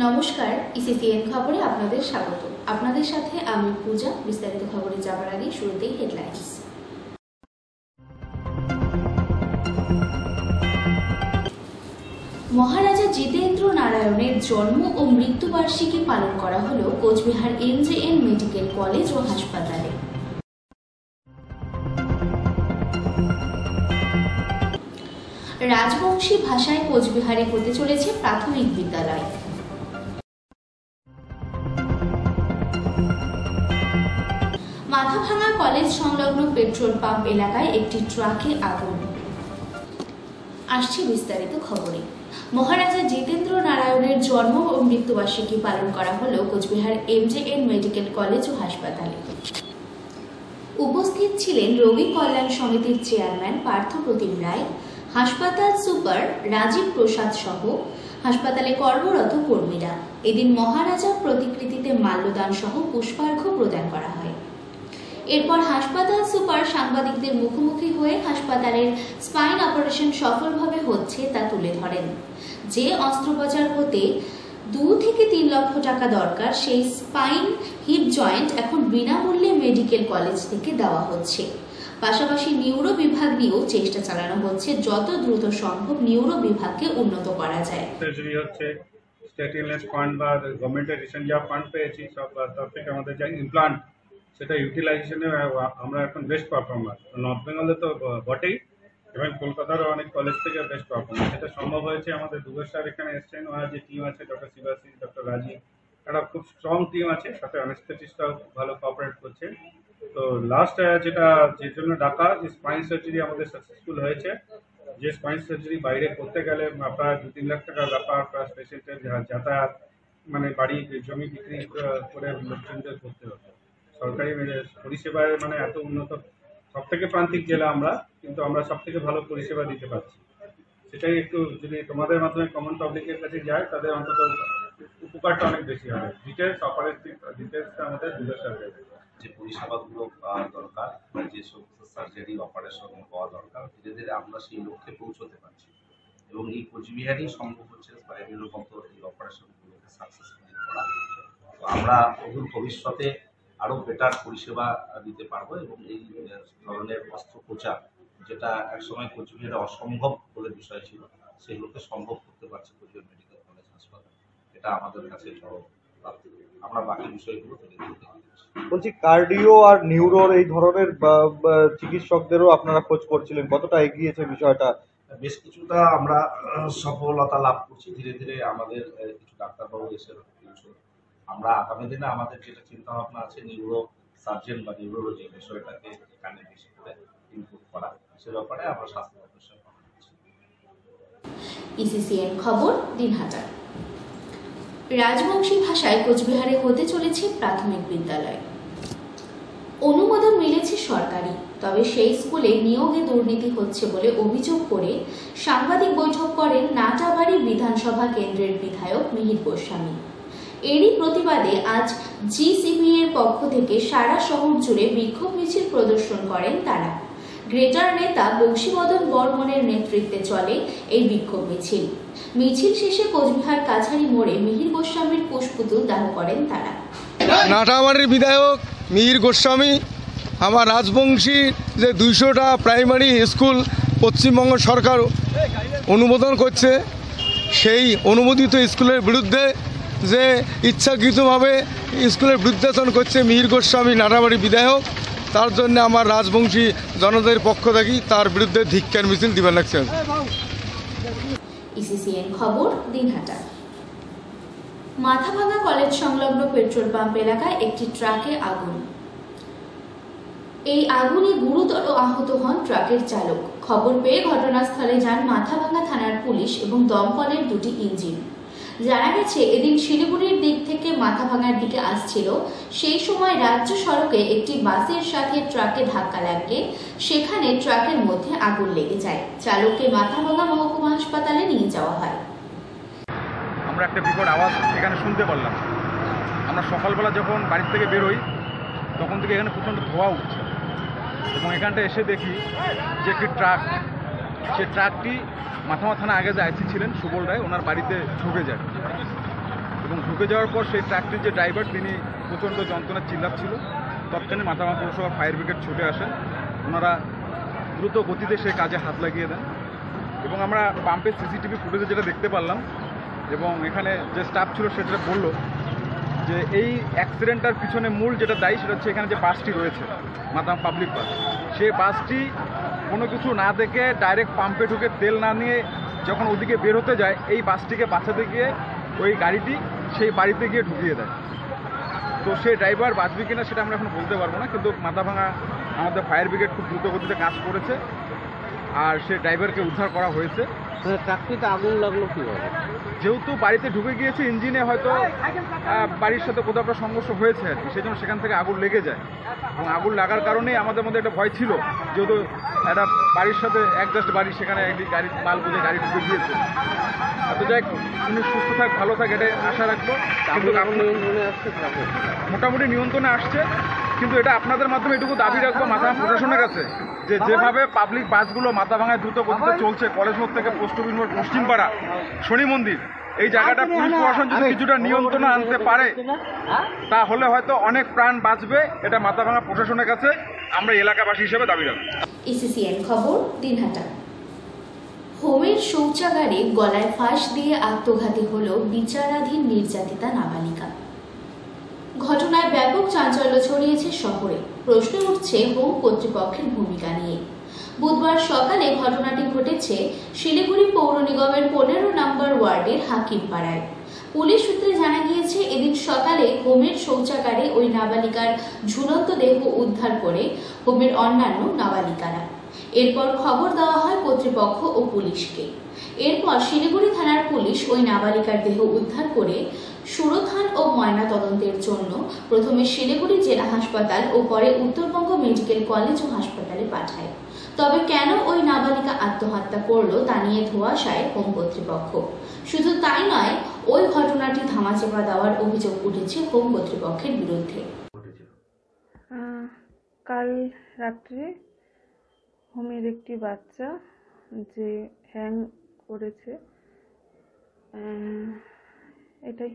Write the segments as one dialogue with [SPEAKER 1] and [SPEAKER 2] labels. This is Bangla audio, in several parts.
[SPEAKER 1] নমস্কার, ইসিসিএন খবরে আপনাদের স্বাগত। আপনাদের সাথে আমি পূজা। বিস্তারিত খবরে যাবার আগে শুরুতেই হেডলাইন্স। মহারাজা জিতেন্দ্র নারায়ণের জন্ম ও মৃত্যুবার্ষিকী পালন করা হলো কোচবিহার এমজেএন মেডিকেল কলেজ ও হাসপাতালে। রাজবংশী ভাষায় কোচবিহারে হতে চলেছে প্রাথমিক বিদ্যালয়। মাথাভাঙা কলেজ সংলগ্ন পেট্রোল পাম্প এলাকায় একটি ট্রাকে আগুন। আসছে বিস্তারিত খবরে। মহারাজা জিতেন্দ্র নারায়ণের জন্ম ও মৃত্যুবার্ষিকী পালন করা হলো কোচবিহার এমজেএন মেডিকেল কলেজ ও হাসপাতালে। উপস্থিত ছিলেন রোগী কল্যাণ সমিতির চেয়ারম্যান পার্থ প্রতিম রায়, হাসপাতাল সুপার রাজীব প্রসাদ সহ হাসপাতালে কর্মরত কর্মীরা। এদিন মহারাজার প্রতিকৃতিতে মাল্যদান সহ পুষ্পার্ঘ্য প্রদান করা হয়। এরপর হাসপাতাল সুপার সাংবাদিকদের মুখোমুখি হয়ে হাসপাতালের স্পাইন অপারেশন সফলভাবে হচ্ছে তা তুলে ধরেন। যে অস্ত্রোপচার হতে 2 থেকে 3 লক্ষ টাকা দরকার, সেই স্পাইন হিপ জয়েন্ট এখন বিনামূল্যে মেডিকেল কলেজ থেকে দেওয়া হচ্ছে। পাশাপাশি নিউরো বিভাগ নিয়েও চেষ্টা চালানো হচ্ছে যত দ্রুত সম্ভব নিউরো বিভাগকে উন্নত করা যায়।
[SPEAKER 2] সার্জারি হচ্ছে স্টেট ইলনেস ফান্ড বা গভর্নমেন্টের রিসেন্ট যা ফান্ড পেয়েছি সব তরফ থেকে আমাদের যা ইমপ্লান্ট সেটা ইউটিলাইজেশনে আমরা এখন বেস্ট পারফর্মার। নর্থ বেঙ্গলে তো বটেই, এবং কলকাতারও অনেক কলেজ থেকে বেস্ট পারফর্মার। সেটা সম্ভব হয়েছে আমাদের দুবেশ স্যার এখানে এসছেন, ওনার যে টিম আছে ডক্টর শিবাশী, ডক্টর রাজীব, একটা খুব স্ট্রং টিম আছে, সাথে অ্যানেস্থেটিস্টরাও খুব ভালো কোঅপারেট করছে। তো লাস্ট যেটা যে জন্য ডাকা, যে স্পাইন সার্জারি আমাদের সাকসেসফুল হয়েছে। যে স্পাইন সার্জারি বাইরে করতে গেলে প্রায় 2-3 লাখ টাকার ব্যাপার, প্লাস পেশেন্টের যাতায়াত, মানে বাড়ি জমি বিক্রি করে লোকজনদের করতে হতো। সরকারি পরিষেবায় মানে এত উন্নত, সব থেকে প্রান্তিক জেলা আমরা, কিন্তু আমরা সব থেকে ভালো পরিষেবা দিতে পারছি। সেটাই একটু যদি তোমাদের মাধ্যমে কমন পাবলিকের কাছে যায়, তাদের অন্তত উপকারটা অনেক বেশি হবে। ডিটেলসটা আমাদের দুবেশ
[SPEAKER 3] যে পরিষেবাগুলো পাওয়া দরকার বা যে সমস্ত সার্জারি অপারেশন হওয়া দরকার, ধীরে ধীরে আমরা সেই লক্ষ্যে পৌঁছতে পারছি। এবং এই কোচবিহারই সম্ভব হচ্ছে স্পাইনাল মতো এই অপারেশনগুলোকে সাকসেসফুলি করা। তো আমরা অদূর ভবিষ্যতে আরও বেটার পরিষেবা দিতে পারবো, এবং এই ধরনের অস্ত্রোপচার যেটা একসময় কোচবিহারে অসম্ভব বলে বিষয় ছিল, সেগুলোকে সম্ভব করতে পারছে কোচবিহার মেডিকেল কলেজ হাসপাতাল। এটা আমাদের কাছে বড় প্রাপ্তি। আমরা বাকি বিষয়গুলো থেকে
[SPEAKER 4] বলছি, কার্ডিও আর নিউরোর এই ধরনের চিকিৎসকদেরও আপনারা খোঁজ করছিলেন, কতটা এগিয়েছে বিষয়টা?
[SPEAKER 3] বেশ কিছুটা আমরা সফলতা লাভ করছি। ধীরে ধীরে আমাদের কিছু ডাক্তারবাবু এসে আমরা আগামী দিনে আমাদের যেটা চিন্তা ভাবনা আছে, নিউরো সার্জন বা নিউরোলজি বিষয়টাকে এখানে বেশি করে ইনপুট করা, সে ব্যাপারে আমরা স্বাস্থ্য দপ্তরের কথা বলছি।
[SPEAKER 1] ইসিসিএন খবর দিনহাটা। রাজবংশী ভাষায় কোচবিহারে হতে চলেছে প্রাথমিক বিদ্যালয়। অনুমোদন মিলেছে সরকারি, তবে সেই স্কুলে নিয়োগে দুর্নীতি হচ্ছে বলে অভিযোগ করে সাংবাদিক বৈঠক করেন নাটাবাড়ি বিধানসভা কেন্দ্রের বিধায়ক মিহির গোস্বামী। এরই প্রতিবাদে আজ জিসিবি এর পক্ষ থেকে সারা শহর জুড়ে বিক্ষোভ মিছিল প্রদর্শন করেন তারা। গ্রেটার নেতা বংশীবদন বর্মনের নেতৃত্বে চলে এই বিক্ষোভ মিছিল। মিছিল শেষে কোচবিহার কাছারি মোড়ে মিহির গোস্বামীর পুষ্পপুতুল দাহ করেন তারা।
[SPEAKER 5] নাটাবাড়ির বিধায়ক মিহির গোস্বামী আমার রাজবংশীর যে 200টা প্রাইমারি স্কুল পশ্চিমবঙ্গ সরকার অনুমোদন করছে, সেই অনুমোদিত স্কুলের বিরুদ্ধে যে ইচ্ছাকৃতভাবে স্কুলের বৃদ্ধাচরণ করছে মিহির গোস্বামী নাটাবাড়ি বিধায়ক, তার জন্য আমার রাজবংশী জনতার পক্ষ থেকে তার বিরুদ্ধে ধিক্কার মিছিল দিবার লাগছে।
[SPEAKER 1] ইসিসিএন খবর দিনহাটা। মাথাভাঙা কলেজ সংলগ্ন পেট্রোল পাম্প এলাকায় একটি ট্রাকে আগুন। এই আগুনে গুরুতর আহত হন ট্রাকের চালক। খবর পেয়ে ঘটনাস্থলে যান মাথাভাঙা থানার পুলিশ এবং দমকলের 2টি ইঞ্জিন। জানা গেছে, এদিন শিলিগুড়ির দিক থেকে মাথাভাঙার দিকে আসছিল, সেই সময় রাজ্য সড়কে একটি বাসের সাথে ট্রাকে ধাক্কা লাগে, সেখানে ট্রাকের মধ্যে আগুন লেগে যায়। চালককে মাথাভাঙা মহকুমা হাসপাতালে নিয়ে যাওয়া হয়।
[SPEAKER 6] আমরা একটা বিকট আওয়াজ এখানে শুনতে পারলাম। আমরা সকালবেলা যখন বাড়ি থেকে বেরোই, তখন থেকে এখানে প্রচণ্ড ধোঁয়া উঠছে, এবং এখানটা এসে দেখি যে একটি ট্রাক, সে ট্রাকটি মাথামা থানা আগে যে আইসি ছিলেন সুবল রায়, ওনার বাড়িতে ঢুকে যায়। এবং ঢুকে যাওয়ার পর সেই ট্রাকটির যে ড্রাইভার তিনি প্রচণ্ড যন্ত্রণা চিল্লাচ্ছিল। তৎক্ষণাৎ মাথাভাঙা পৌরসভা ফায়ার ব্রিগেড ছুটে আসেন, ওনারা দ্রুত গতিতে সেই কাজে হাত লাগিয়ে দেন এবং আমরা পাম্পের সিসিটিভি ফুটেজে যেটা দেখতে পারলাম এবং এখানে যে স্টাফ ছিল সেটা বলল যে এই অ্যাক্সিডেন্টটার পিছনে মূল যেটা দায়ী সেটা হচ্ছে এখানে যে বাসটি রয়েছে মাথাভাঙা পাবলিক বাস, সেই বাসটি কোনো কিছু না দেখে ডাইরেক্ট পাম্পে ঢুকে তেল না নিয়ে যখন ওদিকে বের হতে যায় এই বাসটিকে বাঁচাতে গিয়ে ওই গাড়িটি সেই বাড়িতে গিয়ে ঢুকিয়ে দেয়। তো সেই ড্রাইভার বাঁচবে কিনা সেটা আমরা এখন বলতে পারবো না, কিন্তু মাথাভাঙা আমাদের ফায়ার ব্রিগেড খুব দ্রুত গতিতে কাজ করেছে আর সেই ড্রাইভারকে উদ্ধার করা হয়েছে।
[SPEAKER 7] ট্রাকটিতে আগুন লাগলো কীভাবে?
[SPEAKER 6] যেহেতু বাড়িতে ঢুকে গিয়েছে ইঞ্জিনে হয়তো বাড়ির সাথে কোথাও একটা সংঘর্ষ হয়েছে আর কি, সেই জন্য সেখান থেকে আগুন লেগে যায় এবং আগুন লাগার কারণেই আমাদের মধ্যে একটা ভয় ছিল, যেহেতু একটা বাড়ির সাথে একজাস্ট বাড়ি, সেখানে একদিন গাড়ি মাল বুঝে গাড়ি ঢুকে গিয়েছে। এত যাই উনি সুস্থ থাক, ভালো থাক, এটাই আশা রাখবো। কিন্তু
[SPEAKER 7] নিয়ন্ত্রণে আসছে,
[SPEAKER 6] মোটামুটি নিয়ন্ত্রণে আসছে, কিন্তু এটা আপনাদের মাধ্যমে এটুকু দাবি রাখবো মাথাভাঙা প্রশাসনের কাছে যে যেভাবে পাবলিক বাসগুলো মাথাভাঙায় দ্রুত গতিতে চলছে, কলেজ মোড় থেকে পোস্ট অফিস মোড়, পশ্চিমপাড়া, শনি মন্দির, এই জায়গাটা পুলিশ প্রশাসন যদি কিছুটা নিয়ন্ত্রণে আনতে পারে তাহলে হয়তো অনেক প্রাণ বাঁচবে। এটা মাথাভাঙা প্রশাসনের কাছে আমরা এলাকাবাসী হিসেবে দাবি রাখবো।
[SPEAKER 1] ইসিসিএন খবর, দিনহাটা। হোমের শৌচাগারে গলায় ফাঁস দিয়ে আত্মঘাতী হল বিচারাধীন নির্যাতিতা নাবালিকা। ঘটনায় ব্যাপক চাঞ্চল্য ছড়িয়েছে শহরে। প্রশ্ন উঠছে হোম কর্তৃপক্ষের ভূমিকা নিয়ে। বুধবার সকালে ঘটনাটি ঘটেছে শিলিগুড়ি পৌর নিগমের 15 নম্বর ওয়ার্ডের হাকিমপাড়ায়। পুলিশ সূত্রে জানা গিয়েছে এদিন সকালে হোমের শৌচাগারে ওই নাবালিকার ঝুলন্ত দেহ উদ্ধার করে হোমের অন্যান্য নাবালিকারা। এরপর খবর দেওয়া হয় কর্তৃপক্ষ ও পুলিশকে। এরপর শিলিগুড়ি থানার পুলিশ ওই নাবালিকার দেহ উদ্ধার করে সুরথান ও ময়না তদন্তের জন্য প্রথমে শিলিগুড়ি জেলা হাসপাতাল ও পরে উত্তরবঙ্গ মেডিকেল কলেজ ও হাসপাতালে পাঠায়। তবে কেন ওই নাবালিকা আত্মহত্যা করল তা নিয়ে ধোঁয়াশায় হোম কর্তৃপক্ষ। শুধু তাই নয়, ওই ঘটনাটি ধামাচাপা দেওয়ার অভিযোগ উঠেছে হোম কর্তৃপক্ষের বিরুদ্ধে।
[SPEAKER 8] কাল রাত্রে হোমের একটি বাচ্চা যে হ্যাং করেছে, এটাই।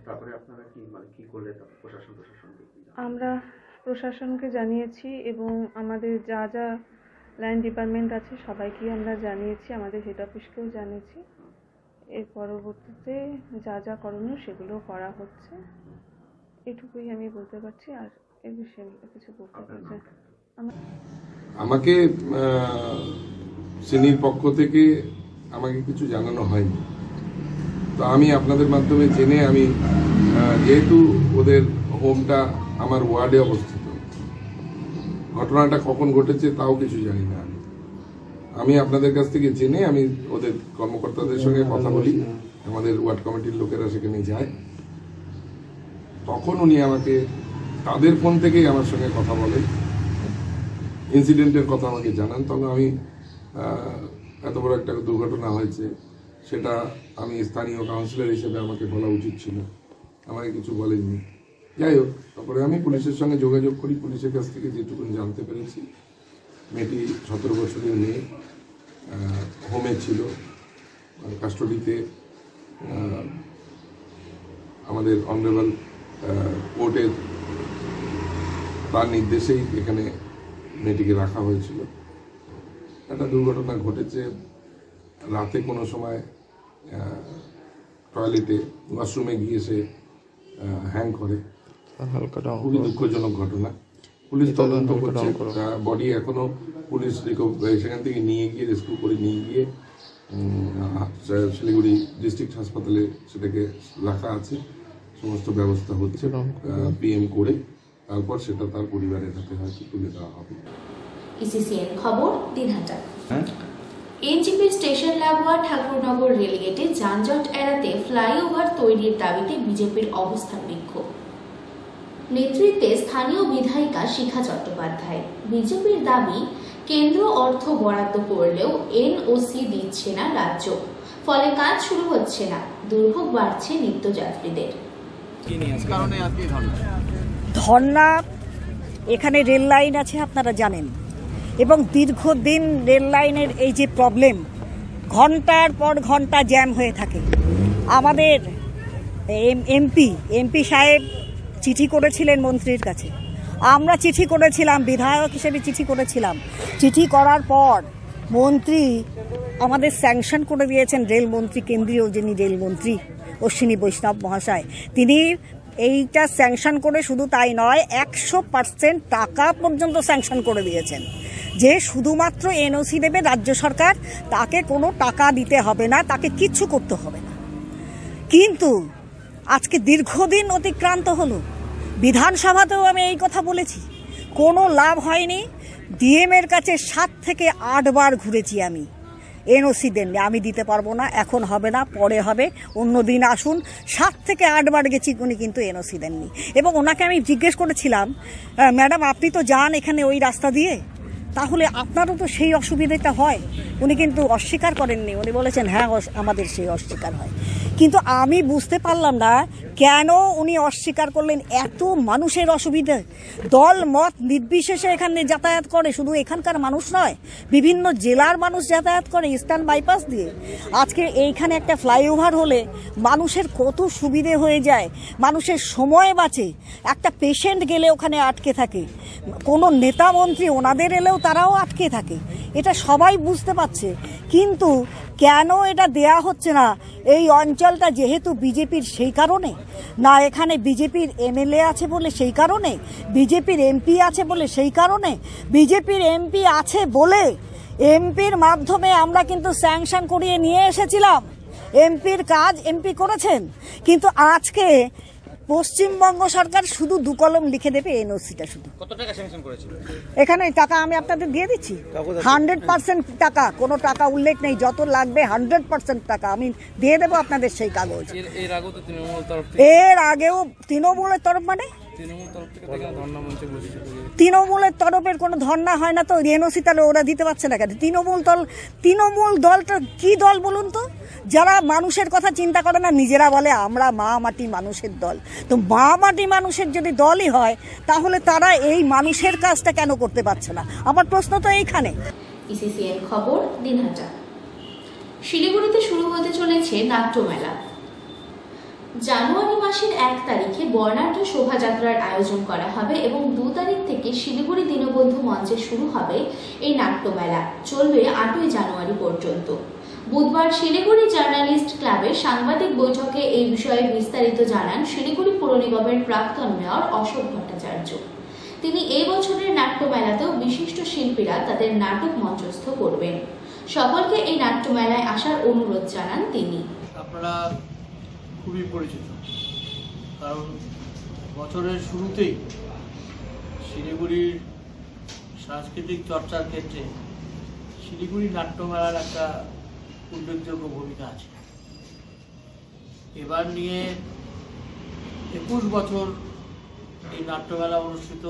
[SPEAKER 7] তারপরে আপনারা কি করলে
[SPEAKER 8] আমরা প্রশাসনকে জানিয়েছি এবং আমাদের যা যা লাইন ডিপার্টমেন্ট আছে সবাইকে আমরা জানিয়েছি, আমাদের হেড অফিসকেও জানিয়েছি। এর পরবর্তীতে যা যা করণীয় সেগুলো করা হচ্ছে, এটুকুই আমি বলতে পারছি। আর এর বিষয়ে কিছু বলতে পারছি।
[SPEAKER 9] আমাকে সিনির পক্ষ থেকে আমাকে কিছু জানানো হয়নি, তো আমি আপনাদের মাধ্যমে জেনে আমি যেহেতু ওদের হোমটা আমার ওয়ার্ডে অবস্থিত, ঘটনাটা কখন ঘটেছে তাও কিছু জানি না। আমি আপনাদের কাছ থেকে জেনে আমি ওদের কর্মকর্তাদের সঙ্গে কথা বলি, আমাদের ওয়ার্ড কমিটির লোকেরা সেখানে যায়, তখন উনি আমাকে তাদের ফোন থেকেই আমার সঙ্গে কথা বলেন, ইনসিডেন্টের কথা আমাকে জানান। তবে আমি এত বড় একটা দুর্ঘটনা হয়েছে সেটা আমি স্থানীয় কাউন্সিলর হিসেবে আমাকে বলা উচিত ছিল, আমাকে কিছু বলেননি। যাই হোক, তারপরে আমি পুলিশের সঙ্গে যোগাযোগ করি, পুলিশের কাছ থেকে যেটুকু জানতে পেরেছি মেয়েটি 17 বছরের মেয়ে, হোমে ছিল, কাস্টডিতে আমাদের অনারেবল কোর্টের তার নির্দেশেই এখানে মেয়েটিকে রাখা হয়েছিল। একটা দুর্ঘটনা ঘটেছে রাতে, কোনো সময় টয়লেটে ওয়াশরুমে গিয়ে সে হ্যাং করে, খুবই দুঃখজনক ঘটনা। পুলিশ তদন্ত করছে, বডি এখনো পুলিশ সেখান থেকে নিয়ে গিয়ে রেস্কিউ করে নিয়ে গিয়ে শিলিগুড়ি ডিস্ট্রিক্ট হাসপাতালে সেটাকে রাখা আছে, সমস্ত ব্যবস্থা হচ্ছে পিএম করে, তারপর সেটা তার পরিবারের হাতে হয়তো তুলে দেওয়া হবে।
[SPEAKER 1] ইসিসিএন খবর, দিনহাটা। এনজিপি স্টেশন লাগোয়া ঠাকুরনগর রেলগেটে যানজট এড়াতে ফ্লাইওভার তৈরির দাবিতে বিজেপির অবস্থান বিক্ষোভ। নেতৃত্বে স্থানীয় বিধায়িকা শিখা চট্টোপাধ্যায়। বিজেপির দাবি, কেন্দ্র অর্থ বরাদ্দ করলেও এনওসি দিচ্ছে না রাজ্য, ফলে কাজ শুরু হচ্ছে না, দুর্ভোগ বাড়ছে নিত্যযাত্রীদের।
[SPEAKER 10] ধর্না, এখানে রেল লাইন আছে আপনারা জানেন, এবং দীর্ঘদিন রেল লাইনের এই যে প্রবলেম, ঘন্টার পর ঘন্টা জ্যাম হয়ে থাকে। আমাদের এমপি সাহেব চিঠি করেছিলেন মন্ত্রীর কাছে, আমরা চিঠি করেছিলাম, বিধায়ক হিসেবে চিঠি করেছিলাম। চিঠি করার পর মন্ত্রী আমাদের স্যাংশন করে দিয়েছেন, রেলমন্ত্রী, কেন্দ্রীয় যিনি রেলমন্ত্রী অশ্বিনী বৈষ্ণব মহাশয়, তিনি এইটা স্যাংশন করে শুধু তাই নয় 100% টাকা পর্যন্ত স্যাংশন করে দিয়েছেন, যে শুধুমাত্র এনওসি দেবে রাজ্য সরকার, তাকে কোনো টাকা দিতে হবে না, তাকে কিচ্ছু করতে হবে না। কিন্তু আজকে দীর্ঘদিন অতিক্রান্ত হলো, বিধানসভাতেও আমি এই কথা বলেছি, কোনো লাভ হয়নি। ডিএম এর কাছে 7 থেকে 8 বার ঘুরেছি আমি, এনওসি দেননি, আমি দিতে পারবো না, এখন হবে না, পরে হবে, অন্য দিন আসুন। 7 থেকে 8 বার গেছি, উনি কিন্তু এনওসি দেননি। এবং ওনাকে আমি জিজ্ঞেস করেছিলাম, ম্যাডাম আপনি তো যান এখানে ওই রাস্তা দিয়ে, তাহলে আপনারও তো সেই অসুবিধাটা হয়? উনি কিন্তু অস্বীকার করেননি, উনি বলেছেন হ্যাঁ আমাদের সেই অস্বীকার হয়। কিন্তু আমি বুঝতে পারলাম না কেন উনি অস্বীকার করলেন। এত মানুষের অসুবিধা, দল মত নির্বিশেষে এখানে যাতায়াত করে, শুধু এখানকার মানুষ নয়, বিভিন্ন জেলার মানুষ যাতায়াত করে ইস্টার্ন বাইপাস দিয়ে। আজকে এইখানে একটা ফ্লাইওভার হলে মানুষের কত সুবিধে হয়ে যায়, মানুষের সময় বাঁচে। একটা পেশেন্ট গেলে ওখানে আটকে থাকে, কোনো নেতা মন্ত্রী ওনাদের এলেও তারাও আটকে থাকে, এটা সবাই বুঝতে পারছে। কিন্তু কেন এটা দেয়া হচ্ছে না? এই অঞ্চলটা যেহেতু বিজেপির সেই কারণে, না এখানে বিজেপির এমএলএ আছে বলে সেই কারণে, বিজেপির এমপি আছে বলে সেই কারণে, বিজেপির এমপি আছে বলে এমপির মাধ্যমে আমরা কিন্তু স্যাংশন করিয়ে নিয়ে এসেছিলাম, এমপির কাজ এমপি করেছেন। কিন্তু আজকে পশ্চিমবঙ্গ সরকার শুধু 2 কলম লিখে দেবে এনওসিটা। শুধু
[SPEAKER 6] কত টাকা স্যাংশন করেছিল
[SPEAKER 10] এখানে টাকা আমি আপনাদের দিয়ে দিচ্ছি, 100% টাকা, কোনো টাকা উল্লেখ নেই, যত লাগবে 100% টাকা আমি দিয়ে দেবো আপনাদের সেই কাগজ। এর আগেও তৃণমূলের তরফ মানে তৃণমূলের তরফের কোনো ধর্ণা হয় না তো এনওসি, তাহলে ওরা দিতে পারছে না কেন? তৃণমূল দলটা কি দল বলুন তো? যারা মানুষের কথা চিন্তা করে না, নিজেরা বলে আমরা মা মাটি মানুষের দল। তো মা মাটি মানুষের যদি দলই হয়, তাহলে তারা এই মানুষের কাজটা কেন করতে পারছে না? আমার প্রশ্ন তো এইখানে।
[SPEAKER 1] ইসিসিএন খবর, দিনহাটা। শিলিগুড়িতে শুরু হতে চলেছে নাট্যমেলা। জানুয়ারি মাসের 1 তারিখে বর্ণাঢ্য শোভাযাত্রার আয়োজন করা হবে এবং 2 তারিখ থেকে শিলিগুড়ি দীনবন্ধু মঞ্চে শুরু হবে এই নাট্যমেলা, চলবে 8ই জানুয়ারি পর্যন্ত। বুধবার শিলিগুড়ি জার্নালিস্ট ক্লাবের সাংবাদিক বৈঠকে এই বিষয়ে বিস্তারিত জানান শিলিগুড়ি পৌর নিগমের প্রাক্তন মেয়র অশোক ভট্টাচার্য। তিনি এই বছরের নাট্যমেলাতেও বিশিষ্ট শিল্পীরা তাদের নাটক মঞ্চস্থ করবেন। সকলকে এই নাট্যমেলায় আসার অনুরোধ জানান তিনি।
[SPEAKER 11] আপনারা খুবই পরিচিত, কারণ বছরের শুরুতেই শিলিগুড়ির সাংস্কৃতিক চর্চার ক্ষেত্রে শিলিগুড়ি নাট্যমেলার একটা উল্লেখযোগ্য ভূমিকা আছে। এবার নিয়ে 21 বছর এই নাট্যমেলা অনুষ্ঠিত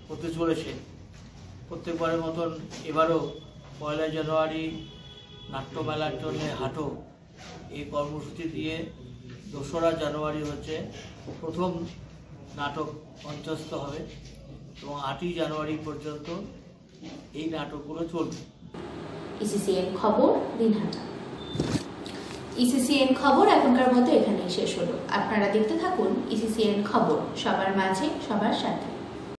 [SPEAKER 11] হতে চলেছে। প্রত্যেকবারের মতন এবারও 1 জানুয়ারি নাট্যমেলার জন্য হাঁটো এই কর্মসূচি দিয়ে 2রা জানুয়ারি হচ্ছে প্রথম নাটক মঞ্চস্থ হবে এবং 8ই জানুয়ারি পর্যন্ত এই নাটকগুলো চলবে।
[SPEAKER 1] ইসিসিএন খবর, দিনহাটা। ইসিসিএন খবর এখনকার মতো এখানেই শেষ হলো। আপনারা দেখতে থাকুন ইসিসিএন খবর, সবার মাঝে সবার সাথে।